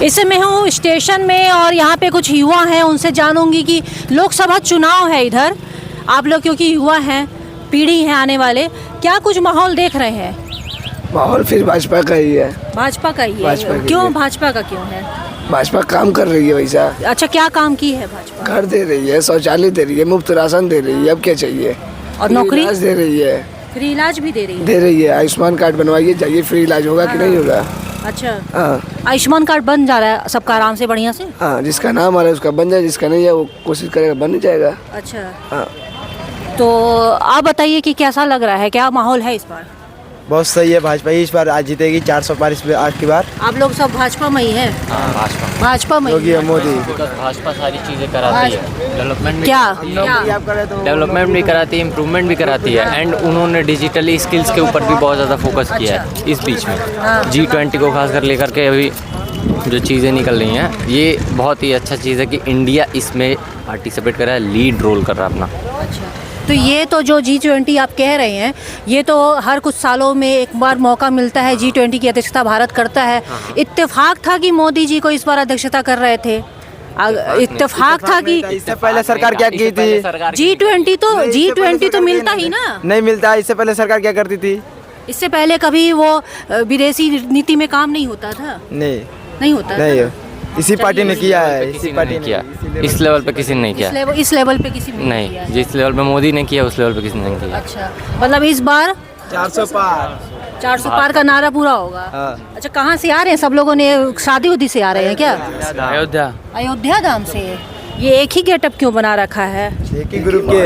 इस समय हूँ स्टेशन में और यहाँ पे कुछ युवा हैं, उनसे जानूंगी कि लोकसभा चुनाव है इधर। आप लोग क्योंकि युवा हैं, पीढ़ी हैं आने वाले, क्या कुछ माहौल देख रहे हैं? माहौल फिर भाजपा का ही है। भाजपा का ही है। भाजपा की क्यों है। भाजपा का क्यों है? भाजपा काम कर रही है वैसा। अच्छा, क्या काम की है भाजपा? घर दे रही है, शौचालय दे रही है, मुफ्त राशन दे रही है, अब क्या चाहिए? और नौकरी इलाज दे रही है। फ्री इलाज भी दे रही है? दे रही है। आयुष्मान कार्ड बनवाइए, जाइए, फ्री इलाज होगा कि नहीं होगा? अच्छा, हाँ आयुष्मान कार्ड बन जा रहा है सबका आराम से, बढ़िया से? हाँ, जिसका नाम आ रहा है उसका बन जाए, जिसका नहीं है वो कोशिश करेगा बन नहीं जाएगा। अच्छा, हाँ तो आप बताइए कि कैसा लग रहा है, क्या माहौल है इस बार? बहुत सही है। भाजपा ही इस बार आज जीतेगी 400 पार इस आज की बार। आप लोग सब भाजपा में ही हैं? भाजपा में ही योगी हैं। मोदी भाजपा सारी चीज़ें कराती है, डेवलपमेंट क्या डेवलपमेंट भी कराती है, इम्प्रूवमेंट भी कराती है। एंड उन्होंने डिजिटली स्किल्स के ऊपर भी बहुत ज़्यादा फोकस किया है इस बीच में। G20 को खास कर लेकर के अभी जो चीज़ें निकल रही हैं, ये बहुत ही अच्छा चीज़ है कि इंडिया इसमें पार्टिसिपेट कर रहा है, लीड रोल कर रहा है अपना। अच्छा, तो ये तो जो G20 आप कह रहे हैं, ये तो हर कुछ सालों में एक बार मौका मिलता है, G20 की अध्यक्षता भारत करता है। इत्तेफाक था कि मोदी जी को इस बार अध्यक्षता कर रहे थे। इत्तेफाक था कि इससे पहले सरकार क्या की थी? G20 तो मिलता ही ना। नहीं मिलता। इससे पहले सरकार क्या करती थी? इससे पहले कभी वो विदेशी नीति में काम नहीं होता था? नहीं होता नहीं था? इसी पार्टी ने किया है। इसी किसी पार्टी ने ने किया, इस लेवल पे किसी ने नहीं किया। इस लेवल पे किसी ने किया नहीं, है। जिस लेवल पे मोदी ने किया उस लेवल पे किसी ने नहीं किया। अच्छा, मतलब इस बार 400 पार। 400 पार का नारा पूरा होगा। हाँ। अच्छा, कहाँ से आ रहे हैं सब लोगों ने? शादी उदी से आ रहे हैं क्या? अयोध्या। अयोध्या धाम से। ये एक ही गेटअप क्यों बना रखा है? एक ही ग्रुप के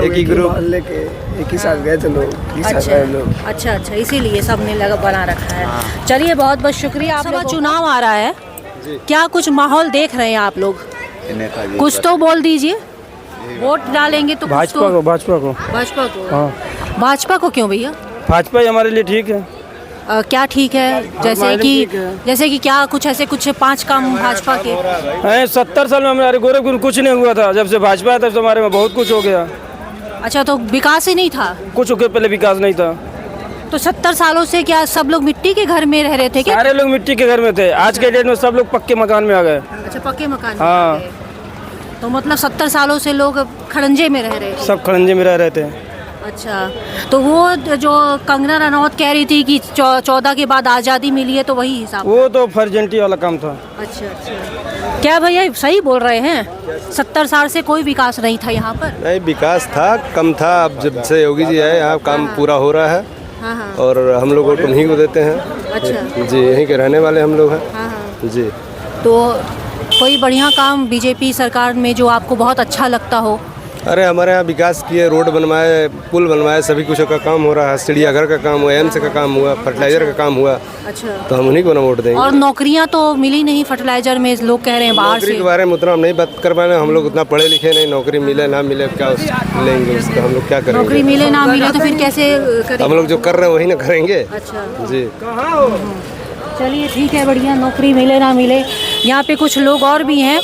एक ही ग्रुप मोहल्ले के एक ही साथ गए थे लोग, एक ही साथ रहे लोग। अच्छा, इसीलिए सबने लगा बना रखा है। चलिए, बहुत बहुत शुक्रिया। आप लोग चुनाव आ रहा है, क्या कुछ माहौल देख रहे हैं आप लोग? कुछ तो बोल दीजिए। वोट डालेंगे तो भाजपा को भाजपा को हाँ। भाजपा को क्यों भैया? भाजपा ही हमारे लिए ठीक है। क्या ठीक है? जैसे कि क्या कुछ ऐसे कुछ 5 काम भाजपा के? 70 साल में हमारे गोरखपुर में कुछ नहीं हुआ था, जब से भाजपा है तब से हमारे में बहुत कुछ हो गया। अच्छा, तो विकास ही नहीं था? कुछ के पहले विकास नहीं था। तो 70 सालों से क्या सब लोग मिट्टी के घर में रह रहे थे क्या? सारे लोग मिट्टी के घर में थे। आज के डेट में सब लोग पक्के मकान में आ गए। अच्छा, पक्के मकान में हाँ। आ गए। तो मतलब 70 सालों से लोग खड़ंजे में रह रहे थे? सब खड़ंजे में रह रहे थे। अच्छा, तो वो जो कंगना रनौत कह रही थी कि 14 के बाद आज़ादी मिली है, तो वही हिसाब? वो तो फर्जेंटी वाला काम था। अच्छा, क्या भैया सही बोल रहे हैं? 70 साल से कोई विकास नहीं था यहाँ पर? नहीं, विकास था, कम था। अब जब से योगी जी आए यहाँ काम पूरा हो रहा है। हाँ। और हम लोग वोट उन्हीं को देते हैं। अच्छा जी, यहीं के रहने वाले हम लोग हैं। हाँ। जी। तो कोई बढ़िया काम बीजेपी सरकार में जो आपको बहुत अच्छा लगता हो? अरे हमारे यहाँ विकास किए, रोड बनवाए, पुल बनवाए, सभी कुछ का काम हो रहा है। चिड़ियाघर का काम हुआ, एम्स का काम हुआ, फर्टिलाइजर का काम हुआ। अच्छा, तो हम उन्हीं को ना वोट देंगे। और नौकरियां तो मिली नहीं फर्टिलाइजर में, लोग कह रहे हैं बाहर नौकरी से। के बारे में उतना हम नहीं बात कर पाए। हम लोग उतना पढ़े लिखे नहीं, नौकरी मिले ना मिले क्या लेंगे उसका, हम लोग क्या करेंगे? नौकरी मिले ना मिले तो फिर कैसे करेंगे? हम लोग जो कर रहे हैं वही ना करेंगे। अच्छा, जी। चलिए ठीक है, बढ़िया। नौकरी मिले ना मिले, यहाँ पे कुछ लोग और भी हैं।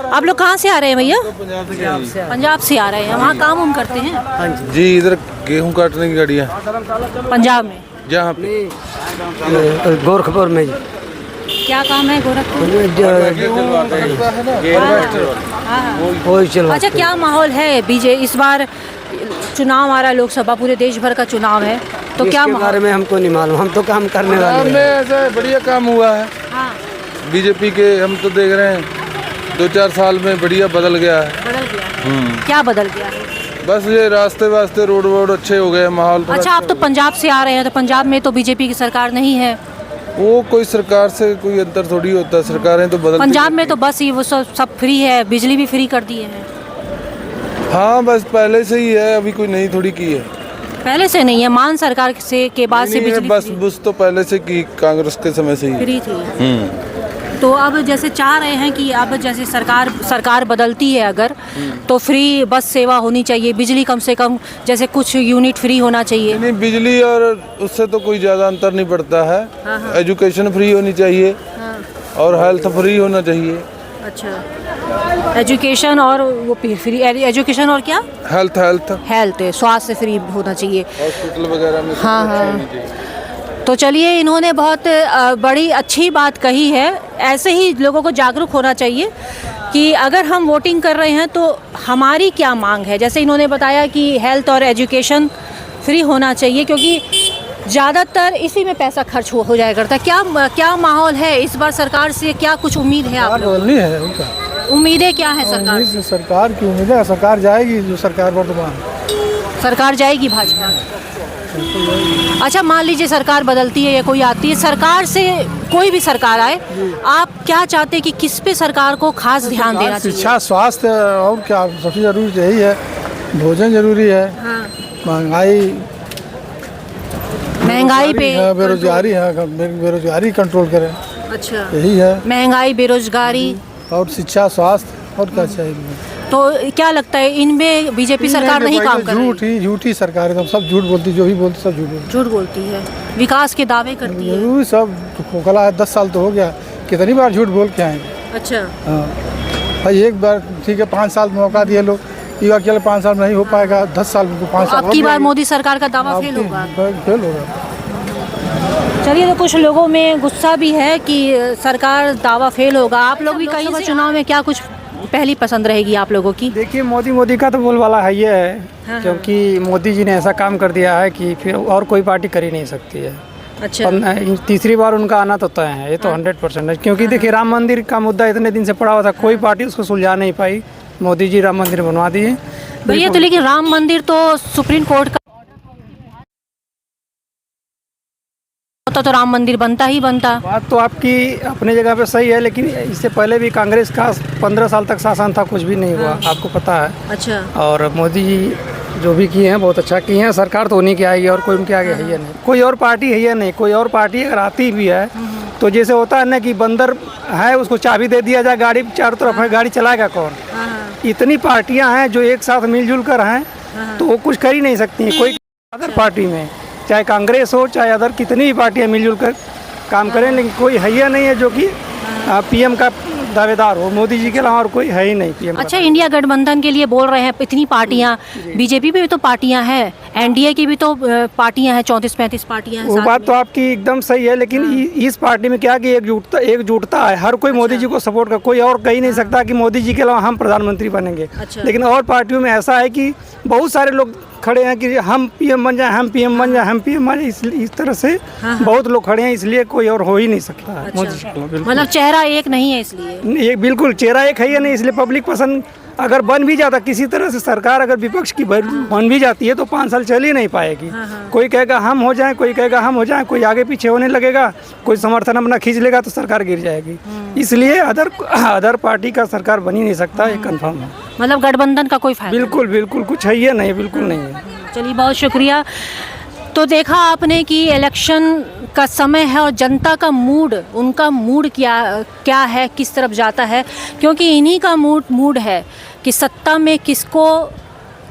आप लोग कहाँ से आ रहे हैं भैया? पंजाब से आ रहे हैं। वहाँ काम उम करते हैं? जी, इधर गेहूं काटने की गाड़ियाँ पंजाब में? जहाँ पे गोरखपुर में क्या काम है गोरखपुर? अच्छा, क्या माहौल है इस बार चुनाव आ रहा है, लोकसभा, पूरे देश भर का चुनाव है, तो क्या बारे में हमको नहीं मालूम, हम तो काम करने वाले में ऐसा बढ़िया काम हुआ है। हाँ, बीजेपी के हम तो देख रहे हैं 2-4 साल में बढ़िया बदल गया है। बदल गया। क्या बदल गया है? बस ये रास्ते वास्ते रोड वोड अच्छे हो गए, माहौल थोड़ा अच्छा, आप तो पंजाब से आ रहे हैं, तो पंजाब में तो बीजेपी की सरकार नहीं है। वो कोई सरकार से कोई अंतर थोड़ी होता है, सरकारें तो बदल। पंजाब में तो बस ये वो सब फ्री है, बिजली भी फ्री कर दिए हैं। हाँ, बस पहले से ही है, अभी कोई नई थोड़ी की है। पहले से नहीं है, मान सरकार से के बाद से नहीं, बिजली बस बुश तो पहले से की, कांग्रेस के समय से ही। फ्री थी। तो अब जैसे चाह रहे हैं कि अब जैसे सरकार बदलती है अगर, तो फ्री बस सेवा होनी चाहिए, बिजली कम से कम जैसे कुछ यूनिट फ्री होना चाहिए। नहीं, बिजली और उससे तो कोई ज़्यादा अंतर नहीं पड़ता है। एजुकेशन फ्री होनी चाहिए और हेल्थ फ्री होना चाहिए। अच्छा, एजुकेशन और वो फ्री, एजुकेशन और क्या? हेल्थ स्वास्थ्य फ्री होना चाहिए। हॉस्पिटल वगैरह में। हाँ। तो चलिए, इन्होंने बहुत बड़ी अच्छी बात कही है। ऐसे ही लोगों को जागरूक होना चाहिए कि अगर हम वोटिंग कर रहे हैं तो हमारी क्या मांग है। जैसे इन्होंने बताया कि हेल्थ और एजुकेशन फ्री होना चाहिए, क्योंकि ज़्यादातर इसी में पैसा खर्च हो जाया करता है। क्या माहौल है इस बार? सरकार से क्या कुछ उम्मीद है आप लोगों बोलनी है उनका, को? उम्मीदें क्या है सरकार से? सरकार की उम्मीद है, सरकार जाएगी जो सरकार वर्तमान सरकार जाएगी भाजपा। अच्छा, मान लीजिए सरकार बदलती है या कोई आती है, सरकार से कोई भी सरकार आए, आप क्या चाहते हैं कि किस पे सरकार को खास ध्यान देना चाहिए? शिक्षा, स्वास्थ्य और क्या सबसे जरूरी तो यही है। भोजन जरूरी है, महंगाई पे बेरोजगारी है, बेरोजगारी कंट्रोल करें। अच्छा, यही है, महंगाई, बेरोजगारी और शिक्षा, स्वास्थ्य और क्या चाहिए। तो क्या लगता है इनमें बीजेपी सरकार नहीं काम कर रही? झूठी सरकार है, सब झूठ बोलती, जो भी बोलती सब झूठ बोलती है, विकास के दावे करती है। जरूर सब खोखला है। 10 साल तो हो गया, कितनी बार झूठ बोल के आएंगे। अच्छा, हाँ भाई, एक बार ठीक है, 5 साल मौका दिए लोग, ये अकेले 5 साल में नहीं हो पाएगा, 10 साल में 5 साल। अब की बार मोदी सरकार का दावा फेल होगा। फेल होगा। चलिए, तो कुछ लोगों में गुस्सा भी है कि सरकार दावा फेल होगा। आप लोग भी कई चुनाव में क्या कुछ पहली पसंद रहेगी आप लोगों की? देखिए, मोदी का तो बोलबाला है ये है, क्योंकि मोदी जी ने ऐसा काम कर दिया है कि फिर और कोई पार्टी कर ही नहीं सकती है। अच्छा, तीसरी बार उनका आना तो तय है, ये तो 100% है। क्योंकि देखिए, राम मंदिर का मुद्दा इतने दिन से पड़ा हुआ था, कोई पार्टी उसको सुलझा नहीं पाई। मोदी जी राम मंदिर बनवा दिए भैया। तो लेकिन राम मंदिर तो सुप्रीम कोर्ट का तो राम मंदिर बनता ही बनता। बात तो आपकी अपने जगह पे सही है, लेकिन इससे पहले भी कांग्रेस का 15 साल तक शासन था, कुछ भी नहीं हुआ, आपको पता है। अच्छा, और मोदी जी जो भी किए हैं बहुत अच्छा किए हैं। सरकार तो उन्हीं की आएगी और कोई उनके आगे है ही नहीं, कोई और पार्टी है ही नहीं। कोई और पार्टी अगर आती भी है तो जैसे होता है ना कि बंदर है, उसको चाबी दे दिया जाए, गाड़ी चारों तरफ है, गाड़ी चलाएगा कौन? इतनी पार्टियां हैं जो एक साथ मिलजुल कर हैं, तो वो कुछ कर ही नहीं सकती हैं। कोई अदर पार्टी में, चाहे कांग्रेस हो चाहे अदर कितनी भी पार्टियां मिलजुल कर काम करें, लेकिन कोई है नहीं है जो कि पीएम का दावेदार हो। मोदी जी के अलावा और कोई है ही नहीं पीएम। अच्छा, इंडिया गठबंधन के लिए बोल रहे हैं, इतनी पार्टियां, बीजेपी में भी तो पार्टियां हैं, एनडीए की भी तो पार्टियां हैं, 34-35 पार्टियां हैं। वो बात तो आपकी एकदम सही है, लेकिन इस पार्टी में क्या कि एकजुटता है। हर कोई मोदी जी को सपोर्ट कर, कोई और कह ही नहीं सकता कि मोदी जी के अलावा हम प्रधानमंत्री बनेंगे। लेकिन और पार्टियों में ऐसा है कि बहुत सारे लोग खड़े हैं कि हम पीएम बन जाए, हम पीएम बन जाए, हम पीएम बन जाए। इस तरह से बहुत लोग खड़े हैं, इसलिए कोई और हो ही नहीं सकता है मोदी जी को। मतलब चेहरा एक नहीं है इसलिए? ये बिल्कुल चेहरा एक है ही नहीं, इसलिए पब्लिक पसंद अगर बन भी जाता किसी तरह से, सरकार अगर विपक्ष की बन भी जाती है तो 5 साल चल ही नहीं पाएगी। कोई कहेगा हम हो जाएं, कोई कहेगा हम हो जाएं, कोई आगे पीछे होने लगेगा, कोई समर्थन अपना खींच लेगा तो सरकार गिर जाएगी। इसलिए अदर पार्टी का सरकार बन ही नहीं सकता, ये कंफर्म है। मतलब गठबंधन का कोई फायदा? बिल्कुल कुछ है ही नहीं, बिल्कुल नहीं है। चलिए, बहुत शुक्रिया। तो देखा आपने कि इलेक्शन का समय है और जनता का मूड, उनका मूड क्या है, किस तरफ जाता है, क्योंकि इन्हीं का मूड है कि सत्ता में किसको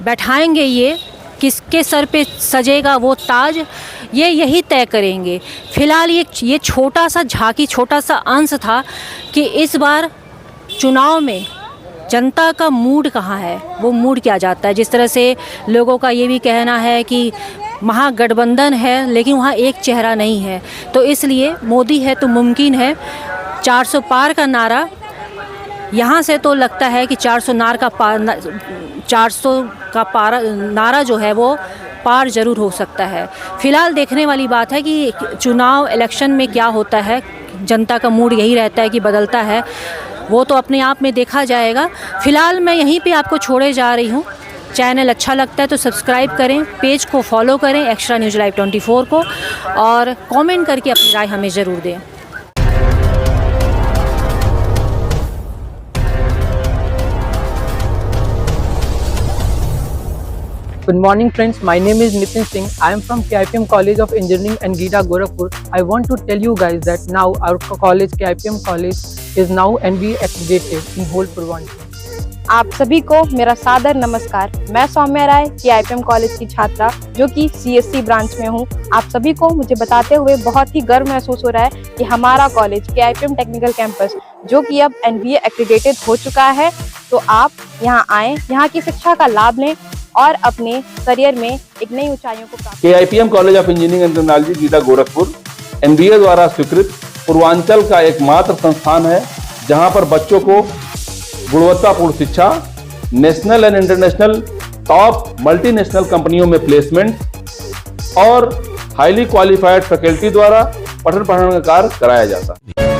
बैठाएंगे, ये किसके सर पे सजेगा वो ताज, ये यही तय करेंगे। फिलहाल ये छोटा सा झांकी, छोटा सा अंश था कि इस बार चुनाव में जनता का मूड कहाँ है, वो मूड क्या जाता है। जिस तरह से लोगों का ये भी कहना है कि महागठबंधन है लेकिन वहाँ एक चेहरा नहीं है, तो इसलिए मोदी है तो मुमकिन है। 400 पार का नारा, यहाँ से तो लगता है कि 400 का नारा जो है वो पार जरूर हो सकता है। फिलहाल देखने वाली बात है कि चुनाव इलेक्शन में क्या होता है, जनता का मूड यही रहता है कि बदलता है, वो तो अपने आप में देखा जाएगा। फिलहाल मैं यहीं पे आपको छोड़े जा रही हूँ। चैनल अच्छा लगता है तो सब्सक्राइब करें, पेज को फॉलो करें एक्स्ट्रा न्यूज़ लाइव 24 को, और कमेंट करके अपनी राय हमें ज़रूर दें। Good morning friends, my name is Nitin Singh. I am from KIPM College of Engineering and GIDA Gorakhpur. I want to tell you guys that now our college, KIPM College, is now NBA accredited in whole Purvanchal. आप सभी को मेरा सादर नमस्कार। मैं सौम्या राय, KIPM college की छात्रा जो कि CSC ब्रांच में हूँ। आप सभी को मुझे बताते हुए बहुत ही गर्व महसूस हो रहा है कि हमारा कॉलेज KIPM टेक्निकल कैंपस जो कि अब NBA एक्रीडेटेड हो चुका है। तो आप यहाँ आएँ, यहाँ की शिक्षा का लाभ लें और अपने करियर में एक नई ऊंचाइयों को प्राप्त। KIPM college of engineering and technology गीटा गोरखपुर NBA द्वारा स्वीकृत पूर्वांचल का एकमात्र संस्थान है जहां पर बच्चों को गुणवत्तापूर्ण शिक्षा, national and international top multinational कंपनियों में प्लेसमेंट और हाईली क्वालिफाइड फैकल्टी द्वारा पठन पाठन का कार्य कराया जाता है।